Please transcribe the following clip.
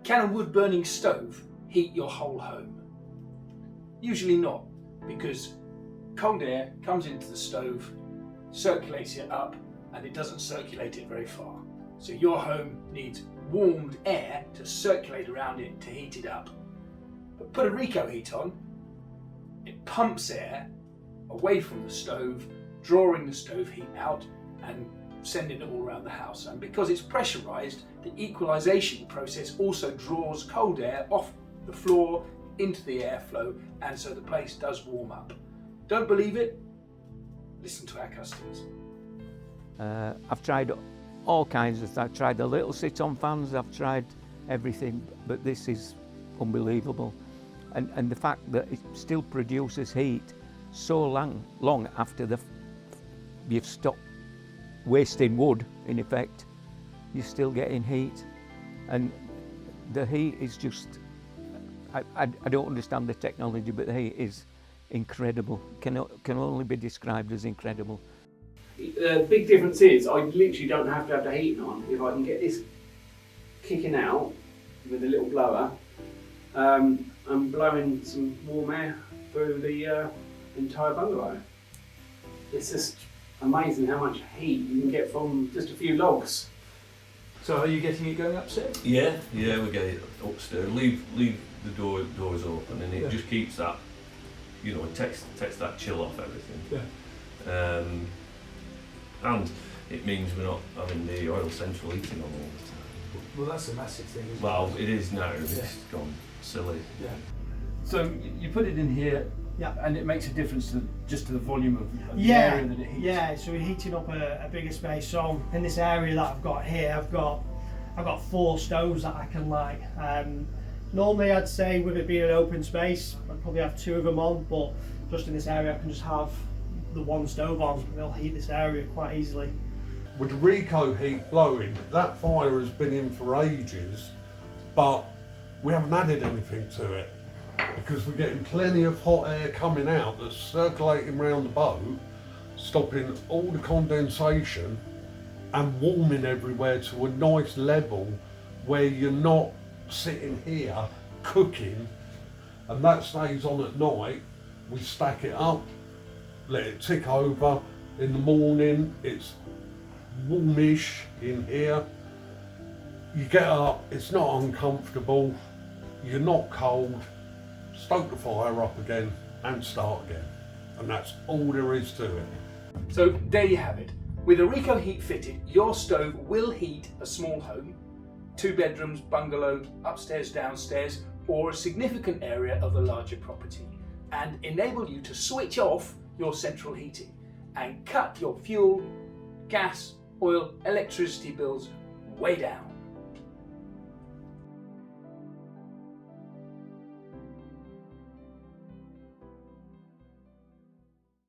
Can a wood-burning stove heat your whole home? Usually not, because cold air comes into the stove, circulates it up, and it doesn't circulate it very far. So your home needs warmed air to circulate around it to heat it up. But put a Recoheat on, it pumps air away from the stove, drawing the stove heat out and sending it all around the house. And because it's pressurized, the equalization process also draws cold air off the floor into the airflow, and so the place does warm up. Don't believe it? Listen to our customers. I've tried all kinds of things. I've tried the little sit-on fans, I've tried everything, but this is unbelievable. And the fact that it still produces heat so long after you've stopped wasting wood, in effect, you're still getting heat. And the heat is just, I don't understand the technology, but the heat is incredible. Can only be described as incredible. The big difference is I literally don't have to have the heating on. If I can get this kicking out with a little blower, I'm blowing some warm air through the entire bungalow. It's just amazing how much heat you can get from just a few logs. So are you getting it going upstairs? Yeah, we get it upstairs. Leave the doors open, and it just keeps that, it takes that chill off everything. Yeah. And it means we're not having the oil central heating on all the time. Well, that's a massive thing, isn't it? Well, it is now. It's gone silly. Yeah. So you put it in here, yeah, and it makes a difference just to the volume of the yeah, area that it heats. Yeah, so we're heating up a bigger space. So in this area that I've got here, I've got 4 stoves that I can light. Normally I'd say with it being an open space, I'd probably have 2 of them on, but just in this area I can just have the 1 stove on, and it'll heat this area quite easily. With the Recoheat blowing, that fire has been in for ages, but we haven't added anything to it because we're getting plenty of hot air coming out that's circulating around the boat, stopping all the condensation and warming everywhere to a nice level where you're not sitting here cooking, and that stays on at night. We stack it up, let it tick over. In the morning, it's warmish in here. You get up, it's not uncomfortable, you're not cold, stoke the fire up again and start again. And that's all there is to it. So there you have it. With a Recoheat fitted, your stove will heat a small home, 2 bedrooms, bungalow, upstairs, downstairs, or a significant area of a larger property, and enable you to switch off your central heating and cut your fuel, gas, oil, electricity bills way down.